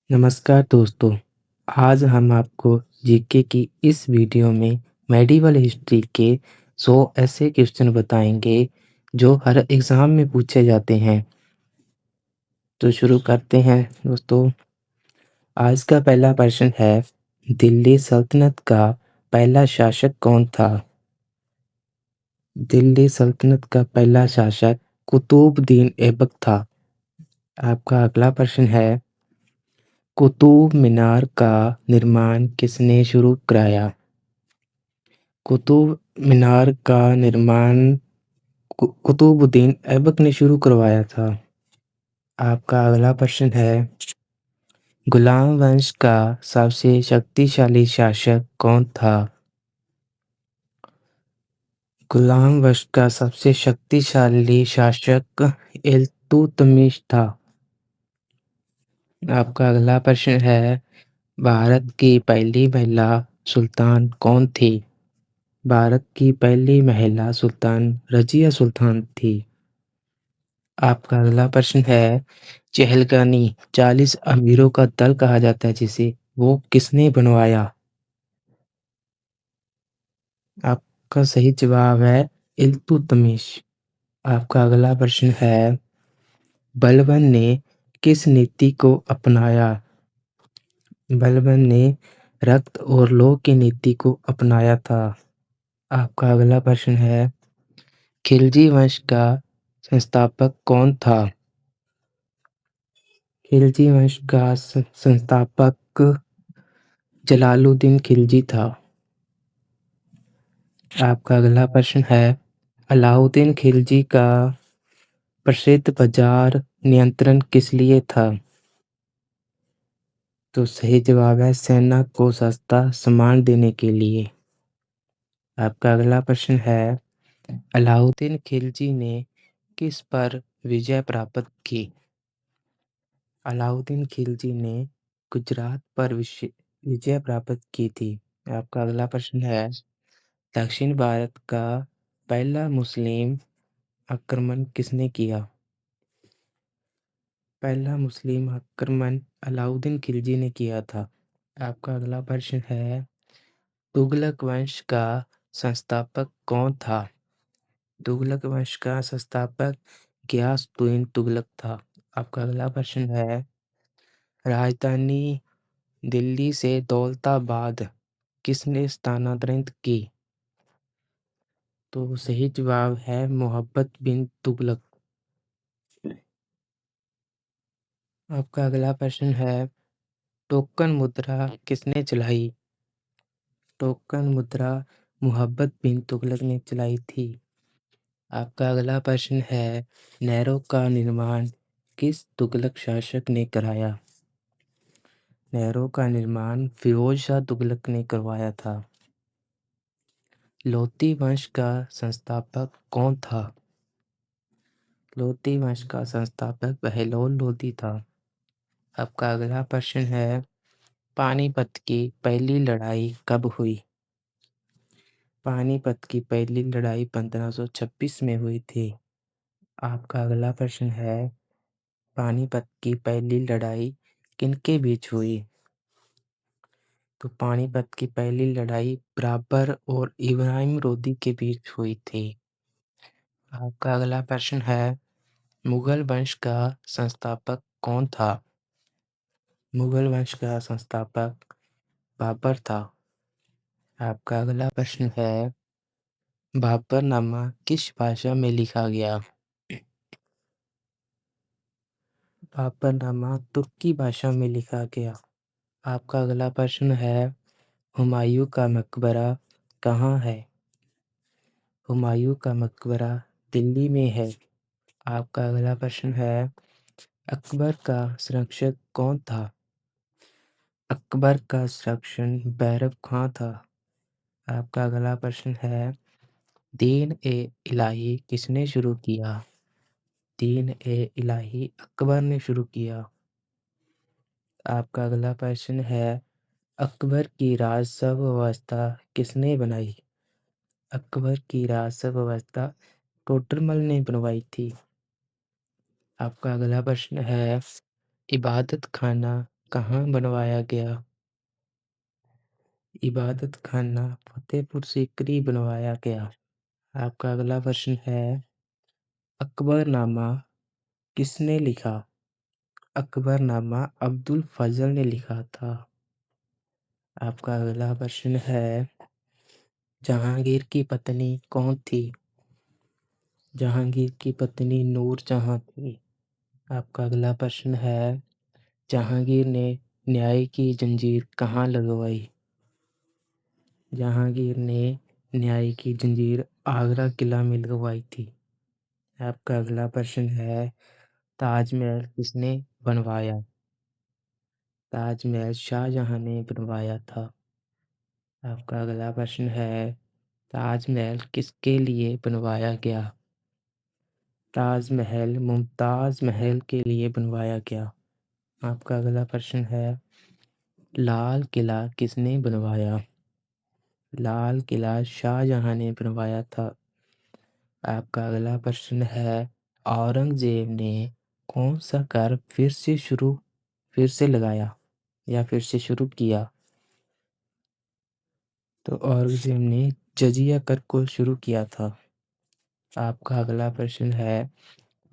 नमस्कार दोस्तों, आज हम आपको जीके की इस वीडियो में मेडिवल हिस्ट्री के 100 ऐसे क्वेश्चन बताएंगे जो हर एग्ज़ाम में पूछे जाते हैं। तो शुरू करते हैं दोस्तों। आज का पहला प्रश्न है, दिल्ली सल्तनत का पहला शासक कौन था? दिल्ली सल्तनत का पहला शासक कुतुबुद्दीन ऐबक था। आपका अगला प्रश्न है, कुतुब मीनार का निर्माण किसने शुरू कराया? कुतुब मीनार का निर्माण कुतुबुद्दीन ऐबक ने शुरू करवाया था। आपका अगला प्रश्न है, गुलाम वंश का सबसे शक्तिशाली शासक कौन था? गुलाम वंश का सबसे शक्तिशाली शासक इल्तुतमिश था। आपका अगला प्रश्न है, भारत की पहली महिला सुल्तान कौन थी? भारत की पहली महिला सुल्तान रजिया सुल्तान थी। आपका अगला प्रश्न है, चहलगानी 40 अमीरों का दल कहा जाता है जिसे, वो किसने बनवाया? आपका सही जवाब है इल्तुतमिश। आपका अगला प्रश्न है, बलबन ने किस नीति को अपनाया? बलबन ने रक्त और लौह की नीति को अपनाया था। आपका अगला प्रश्न है, खिलजी वंश का संस्थापक कौन था? खिलजी वंश का संस्थापक जलालुद्दीन खिलजी था। आपका अगला प्रश्न है, अलाउद्दीन खिलजी का प्रसिद्ध बाजार नियंत्रण किस लिए था? तो सही जवाब है सेना को सस्ता सामान देने के लिए। आपका अगला प्रश्न है, अलाउद्दीन खिलजी ने किस पर विजय प्राप्त की? अलाउद्दीन खिलजी ने गुजरात पर विजय प्राप्त की थी। आपका अगला प्रश्न है, दक्षिण भारत का पहला मुस्लिम आक्रमण किसने किया? पहला मुस्लिम आक्रमण अलाउद्दीन खिलजी ने किया था। आपका अगला प्रश्न है, तुगलक वंश का संस्थापक कौन था? तुगलक वंश का संस्थापक गियासुद्दीन तुगलक था। आपका अगला प्रश्न है, राजधानी दिल्ली से दौलताबाद किसने स्थानांतरित की? तो सही जवाब है मोहब्बत बिन तुगलक। आपका अगला प्रश्न है, टोकन मुद्रा किसने चलाई? टोकन मुद्रा मोहब्बत बिन तुगलक ने चलाई थी। आपका अगला प्रश्न है, नहरों का निर्माण किस तुगलक शासक ने कराया? नहरों का निर्माण फिरोज शाह तुगलक ने करवाया था। लोधी वंश का संस्थापक कौन था? लोधी वंश का संस्थापक बहलोल लोधी था। आपका अगला प्रश्न है, पानीपत की पहली लड़ाई कब हुई? पानीपत की पहली लड़ाई 1526 में हुई थी। आपका अगला प्रश्न है, पानीपत की पहली लड़ाई किनके बीच हुई? तो पानीपत की पहली लड़ाई बाबर और इब्राहिम लोदी के बीच हुई थी। आपका अगला प्रश्न है, मुगल वंश का संस्थापक कौन था? मुगल वंश का संस्थापक बाबर था। आपका अगला प्रश्न है, बाबरनामा किस भाषा में लिखा गया? बाबरनामा तुर्की भाषा में लिखा गया। आपका अगला प्रश्न है, हुमायूं का मकबरा कहाँ है? हुमायूं का मकबरा दिल्ली में है। आपका अगला प्रश्न है, अकबर का संरक्षक कौन था? अकबर का संरक्षक बैरब खां था। आपका अगला प्रश्न है, दीन ए इलाही किसने शुरू किया? दीन ए इलाही अकबर ने शुरू किया। आपका अगला प्रश्न है, अकबर की राजसभा व्यवस्था किसने बनाई? अकबर की राजसभा व्यवस्था टोडरमल ने बनवाई थी। आपका अगला प्रश्न है, इबादत खाना कहाँ बनवाया गया? इबादत खाना फतेहपुर सीकरी बनवाया गया। आपका अगला प्रश्न है, अकबरनामा किसने लिखा? अकबरनामा अब्दुल फजल ने लिखा था। आपका अगला प्रश्न है, जहांगीर की पत्नी कौन थी? जहांगीर की पत्नी नूरजहां थी। आपका अगला प्रश्न है, जहांगीर ने न्याय की जंजीर कहाँ लगवाई? जहांगीर ने न्याय की जंजीर आगरा किला में लगवाई थी। आपका अगला प्रश्न है, ताजमहल किसने बनवाया? ताजमहल शाहजहां ने बनवाया था। आपका अगला प्रश्न है, ताजमहल किसके लिए बनवाया गया? ताजमहल मुमताज महल के लिए बनवाया गया। आपका अगला प्रश्न है, लाल किला किसने बनवाया? लाल किला शाहजहां ने बनवाया था। आपका अगला प्रश्न है, औरंगजेब ने कौन सा कर फिर से लगाया या फिर से शुरू किया? तो औरंगजेब ने जजिया कर को शुरू किया था। आपका अगला प्रश्न है,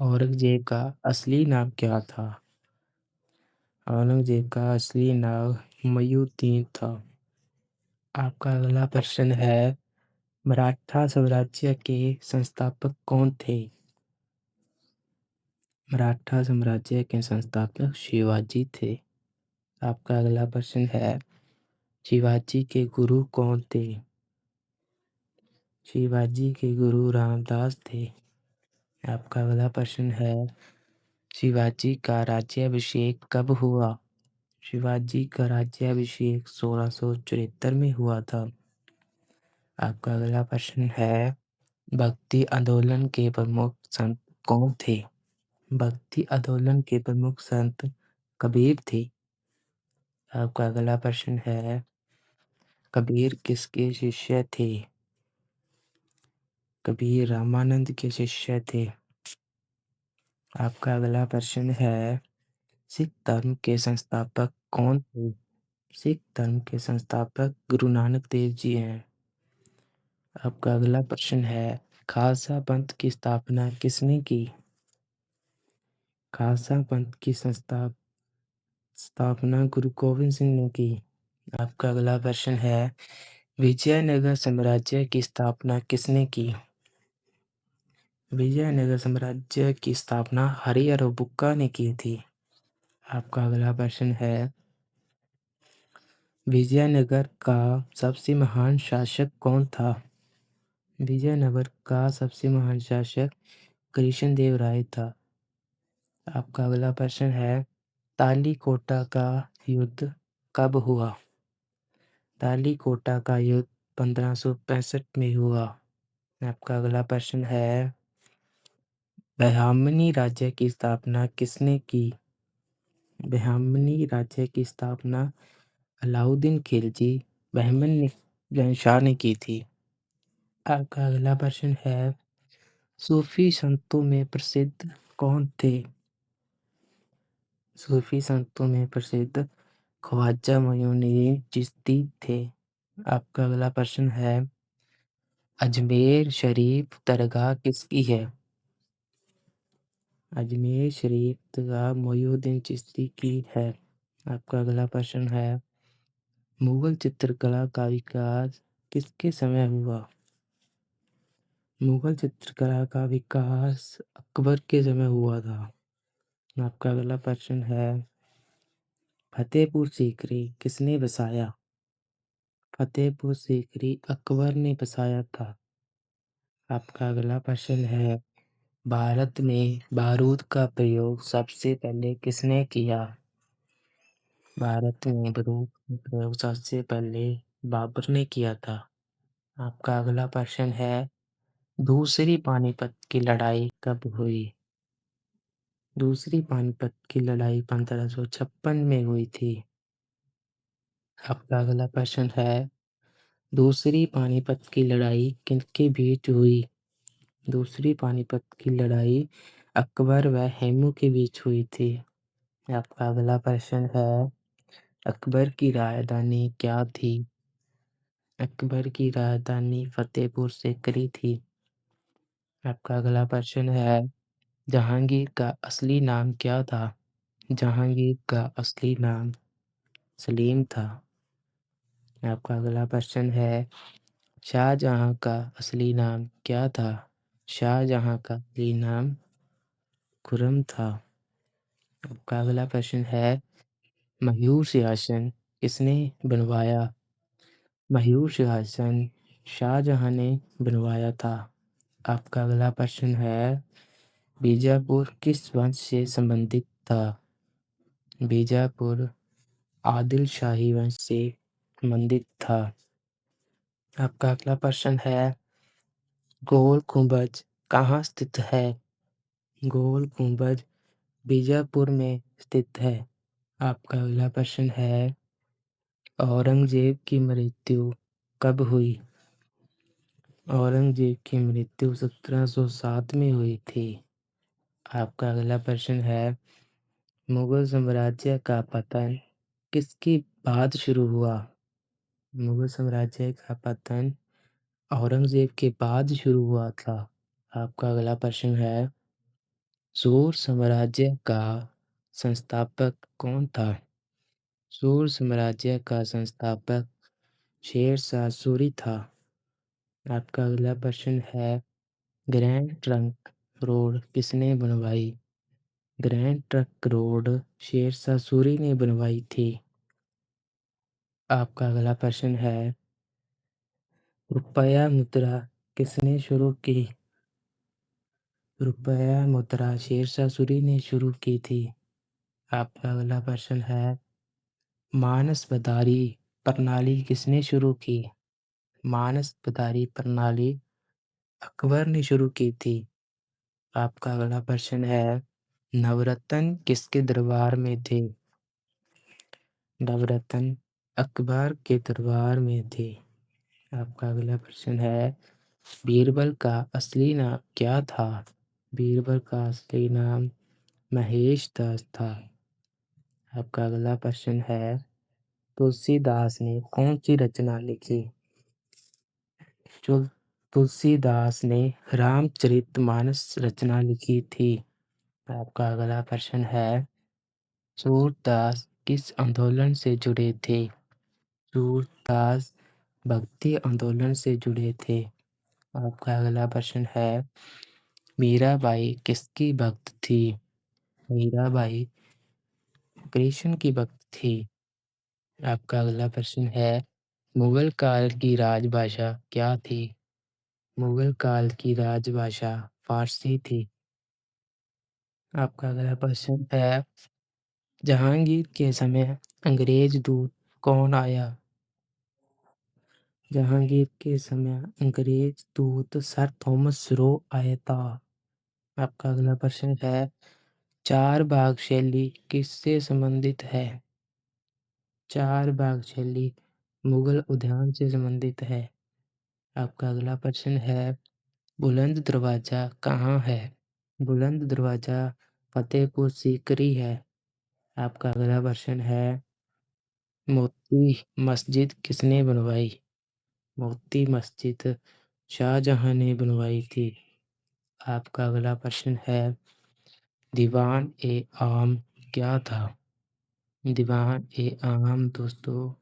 औरंगजेब का असली नाम क्या था? औरंगजेब का असली नाम मयूद्दीन था। आपका अगला प्रश्न है, मराठा साम्राज्य के संस्थापक कौन थे? मराठा साम्राज्य के संस्थापक शिवाजी थे। आपका अगला प्रश्न है, शिवाजी के गुरु कौन थे? शिवाजी के गुरु रामदास थे। आपका अगला प्रश्न है, शिवाजी का राज्याभिषेक कब हुआ? शिवाजी का राज्याभिषेक 1674 में हुआ था। आपका अगला प्रश्न है, भक्ति आंदोलन के प्रमुख संत कौन थे? भक्ति आंदोलन के प्रमुख संत कबीर थे। आपका अगला प्रश्न है, कबीर किसके शिष्य थे? कबीर रामानंद के शिष्य थे। आपका अगला प्रश्न है, सिख धर्म के संस्थापक कौन थे? सिख धर्म के संस्थापक गुरु नानक देव जी हैं। आपका अगला प्रश्न है, खालसा पंथ की स्थापना किसने की? खालसा पंथ की स्थापना गुरु गोविंद सिंह ने की। आपका अगला प्रश्न है, विजयनगर साम्राज्य की स्थापना किसने की? विजयनगर साम्राज्य की स्थापना हरिहर बुक्का ने की थी। आपका अगला प्रश्न है, विजयनगर का सबसे महान शासक कौन था? विजयनगर का सबसे महान शासक कृष्णदेव राय था। आपका अगला प्रश्न है, तालीकोटा का युद्ध कब हुआ? तालीकोटा का युद्ध 1565 में हुआ। आपका अगला प्रश्न है, बहमनी राज्य की स्थापना किसने की? बहमनी राज्य की स्थापना अलाउद्दीन खिलजी बहमन शाह ने की थी। आपका अगला प्रश्न है, सूफी संतों में प्रसिद्ध कौन थे? सूफी संतों में प्रसिद्ध ख्वाजा मोइनुद्दीन चिश्ती थे। आपका अगला प्रश्न है, अजमेर शरीफ दरगाह किसकी है? अजमेर शरीफ दरगाह मोइनुद्दीन चिश्ती की है। आपका अगला प्रश्न है, मुगल चित्रकला का विकास किसके समय हुआ? मुगल चित्रकला का विकास अकबर के समय हुआ था। आपका अगला प्रश्न है, फतेहपुर सीकरी किसने बसाया? फतेहपुर सीकरी अकबर ने बसाया था। आपका अगला प्रश्न है, भारत में बारूद का प्रयोग सबसे पहले किसने किया? भारत में बारूद का प्रयोग सबसे पहले बाबर ने किया था। आपका अगला प्रश्न है, दूसरी पानीपत की लड़ाई कब हुई? दूसरी पानीपत की लड़ाई 1556 में हुई थी। आपका अगला प्रश्न है, दूसरी पानीपत की लड़ाई किनके बीच हुई? दूसरी पानीपत की लड़ाई अकबर व हेमू के बीच हुई थी। आपका अगला प्रश्न है, अकबर की राजधानी क्या थी? अकबर की राजधानी फतेहपुर सीकरी थी। आपका अगला प्रश्न है, जहांगीर का असली नाम क्या था? जहांगीर का असली नाम सलीम था। आपका अगला प्रश्न है, शाहजहां का असली नाम क्या था? शाहजहां का असली नाम खुर्रम था। आपका अगला प्रश्न है, मयूर सिंहासन किसने बनवाया? मयूर सिंहासन शाहजहां ने बनवाया था। आपका अगला प्रश्न है, बीजापुर किस वंश से संबंधित था? बीजापुर आदिल शाही वंश से संबंधित था। आपका अगला प्रश्न है, गोल गुंबज कहाँ स्थित है? गोल गुंबज बीजापुर में स्थित है। आपका अगला प्रश्न है, औरंगजेब की मृत्यु कब हुई? औरंगजेब की मृत्यु 1707 में हुई थी। आपका अगला प्रश्न है, मुगल साम्राज्य का पतन किसके बाद शुरू हुआ? मुगल साम्राज्य का पतन औरंगजेब के बाद शुरू हुआ था। आपका अगला प्रश्न है, सूर साम्राज्य का संस्थापक कौन था? सूर साम्राज्य का संस्थापक शेर शाह सूरी था। आपका अगला प्रश्न है, ग्रैंड ट्रंक रोड किसने बनवाई? Grand trunk road Sher Shah Suri ने बनवाई थी। आपका अगला प्रश्न है, रुपया मुद्रा किसने शुरू की? रुपया मुद्रा शेर शाह सूरी ने शुरू की थी। आपका अगला प्रश्न है, मानसबदारी प्रणाली किसने शुरू की? मानसबदारी प्रणाली अकबर ने शुरू की थी। आपका अगला प्रश्न है, नवरत्न किसके दरबार में थे? नवरत्न अकबर के दरबार में थे। आपका अगला प्रश्न है, बीरबल का असली नाम क्या था? बीरबल का असली नाम महेश दास था। आपका अगला प्रश्न है, तुलसीदास ने कौन सी रचना लिखी? जो तुलसीदास ने रामचरितमानस रचना लिखी थी। आपका अगला प्रश्न है, सूरदास किस आंदोलन से जुड़े थे? सूरदास भक्ति आंदोलन से जुड़े थे। आपका अगला प्रश्न है, मीराबाई किसकी भक्त थी? मीराबाई कृष्ण की भक्त थी। आपका अगला प्रश्न है, मुगल काल की राजभाषा क्या थी? मुगल काल की राजभाषा फारसी थी। आपका अगला प्रश्न है, जहांगीर के समय अंग्रेज दूत कौन आया? जहांगीर के समय अंग्रेज दूत सर थॉमस रो आया था। आपका अगला प्रश्न है, चार बाग शैली किससे संबंधित है? चार बाग शैली मुगल उद्यान से संबंधित है। आपका अगला प्रश्न है, बुलंद दरवाजा कहाँ है? बुलंद दरवाजा फतेहपुर सीकरी है। आपका अगला प्रश्न है, मोती मस्जिद किसने बनवाई? मोती मस्जिद शाहजहां ने बनवाई थी। आपका अगला प्रश्न है, दीवान ए आम क्या था? दीवान ए आम दोस्तों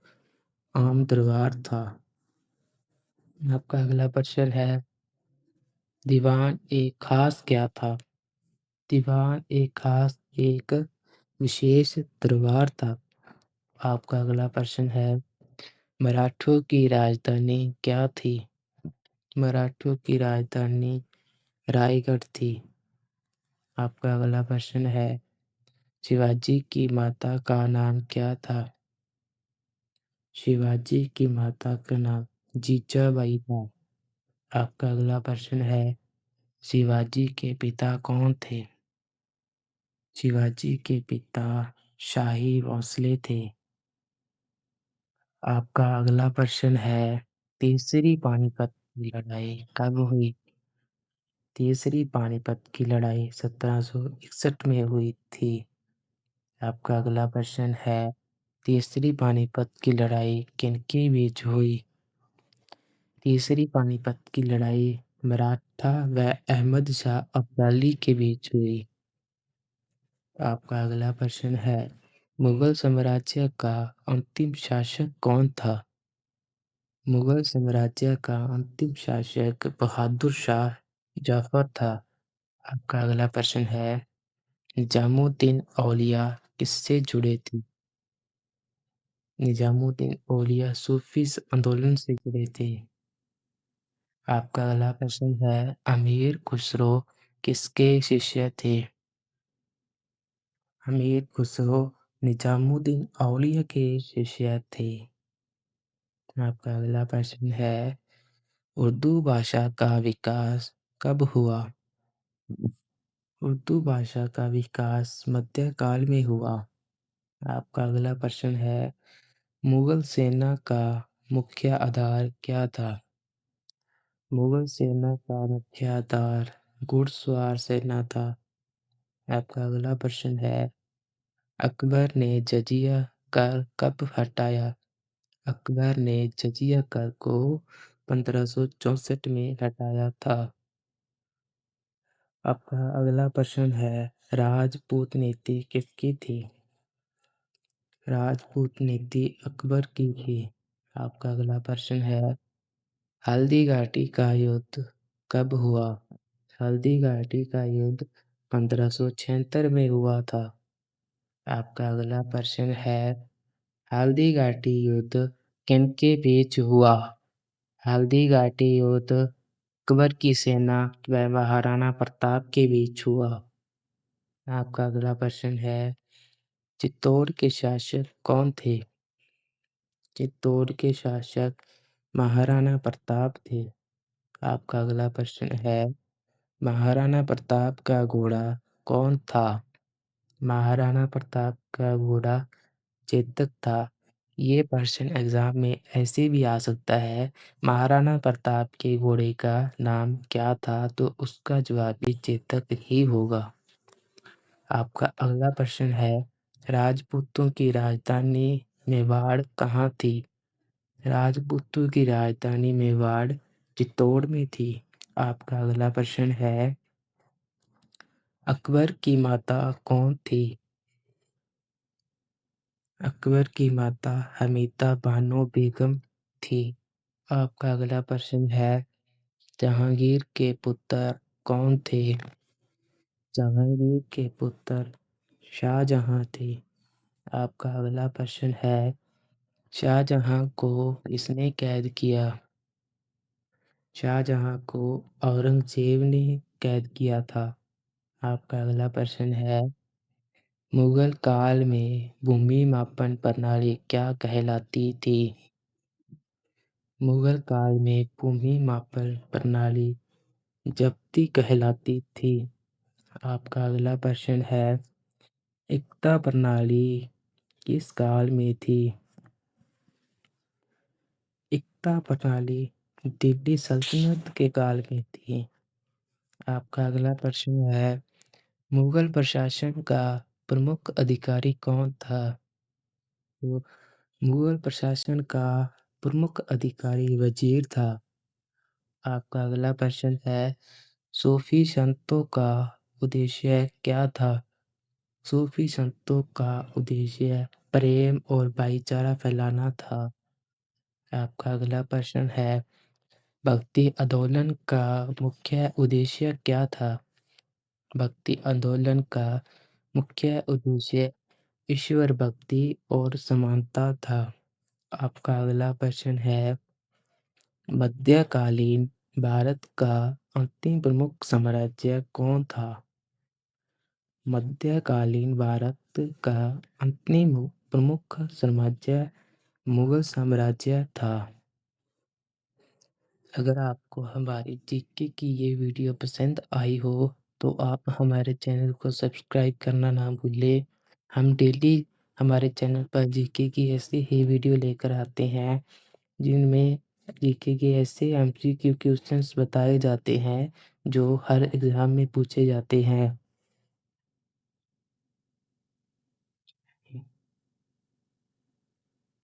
आम दरबार था। आपका अगला प्रश्न है, दीवान ए खास क्या था? दीवान ए खास एक विशेष दरबार था। आपका अगला प्रश्न है, मराठों की राजधानी क्या थी? मराठों की राजधानी रायगढ़ थी। आपका अगला प्रश्न है, शिवाजी की माता का नाम क्या था? शिवाजी की माता का नाम जीजाबाई था। आपका अगला प्रश्न है, शिवाजी के पिता कौन थे? शिवाजी के पिता शाही भोसले थे। आपका अगला प्रश्न है, तीसरी पानीपत की लड़ाई कब हुई? तीसरी पानीपत की लड़ाई 1761 में हुई थी। आपका अगला प्रश्न है, तीसरी पानीपत की लड़ाई किनके बीच हुई? तीसरी पानीपत की लड़ाई मराठा व अहमद शाह अब्दाली के बीच हुई। आपका अगला प्रश्न है, मुगल साम्राज्य का अंतिम शासक कौन था? मुगल साम्राज्य का अंतिम शासक बहादुर शाह जफर था। आपका अगला प्रश्न है, निजामुद्दीन औलिया किससे जुड़े थे? निजामुद्दीन औलिया सूफी आंदोलन से जुड़े थे। आपका अगला प्रश्न है, अमीर खुसरो किसके शिष्य थे? अमीर खुसरो निजामुद्दीन औलिया के शिष्य थे। आपका अगला प्रश्न है, उर्दू भाषा का विकास कब हुआ? उर्दू भाषा का विकास मध्यकाल में हुआ। आपका अगला प्रश्न है, मुगल सेना का मुख्य आधार क्या था? मुगल सेना का मुख्य आधार घुड़सवार सेना था। आपका अगला प्रश्न है, अकबर ने जजिया कर कब हटाया? अकबर ने जजिया कर को 1564 में हटाया था। आपका अगला प्रश्न है, राजपूत नीति किसकी थी? राजपूत नीति अकबर की थी। आपका अगला प्रश्न है, हल्दी घाटी का युद्ध कब हुआ? हल्दी घाटी का युद्ध 1576 में हुआ था। आपका अगला प्रश्न है, हल्दी घाटी युद्ध किनके बीच हुआ? हल्दी घाटी युद्ध अकबर की सेना व महाराणा प्रताप के बीच हुआ। आपका अगला प्रश्न है, चित्तौड़ के शासक कौन थे? चित्तौड़ के शासक महाराणा प्रताप थे। आपका अगला प्रश्न है, महाराणा प्रताप का घोड़ा कौन था? महाराणा प्रताप का घोड़ा चेतक था। ये प्रश्न एग्जाम में ऐसे भी आ सकता है, महाराणा प्रताप के घोड़े का नाम क्या था? तो उसका जवाब भी चेतक ही होगा। आपका अगला प्रश्न है, राजपूतों की राजधानी मेवाड़ कहाँ थी? राजपूतों की राजधानी मेवाड़ चित्तौड़ में थी। आपका अगला प्रश्न है, अकबर की माता कौन थी? अकबर की माता हमीदा बानो बेगम थी। आपका अगला प्रश्न है, जहांगीर के पुत्र कौन थे? जहांगीर के पुत्र शाहजहां थे। आपका अगला प्रश्न है, शाहजहां को किसने कैद किया? शाहजहां को औरंगजेब ने कैद किया था। आपका अगला प्रश्न है, मुगल काल में भूमि मापन प्रणाली क्या कहलाती थी? मुगल काल में भूमि मापन प्रणाली जब्ती कहलाती थी। आपका अगला प्रश्न है, इक्ता प्रणाली किस काल में थी? इक्ता प्रणाली दिल्ली सल्तनत के काल में थी। आपका अगला प्रश्न है, मुगल प्रशासन का प्रमुख अधिकारी कौन था? तो मुगल प्रशासन का प्रमुख अधिकारी वजीर था। आपका अगला प्रश्न है, सूफी संतों का उद्देश्य क्या था? सूफी संतों का उद्देश्य प्रेम और भाईचारा फैलाना था। आपका अगला प्रश्न है, भक्ति आंदोलन का मुख्य उद्देश्य क्या था? भक्ति आंदोलन का मुख्य उद्देश्य ईश्वर भक्ति और समानता था। आपका अगला प्रश्न है, मध्यकालीन भारत का अंतिम प्रमुख साम्राज्य कौन था? मध्यकालीन भारत का अंतिम प्रमुख साम्राज्य मुगल साम्राज्य था। अगर आपको हमारी जीके की ये वीडियो पसंद आई हो तो आप हमारे चैनल को सब्सक्राइब करना ना भूलें। हम डेली हमारे चैनल पर जीके की ऐसी ही वीडियो लेकर आते हैं जिनमें जीके के ऐसे एमसीक्यू क्वेश्चंस बताए जाते हैं जो हर एग्जाम में पूछे जाते हैं।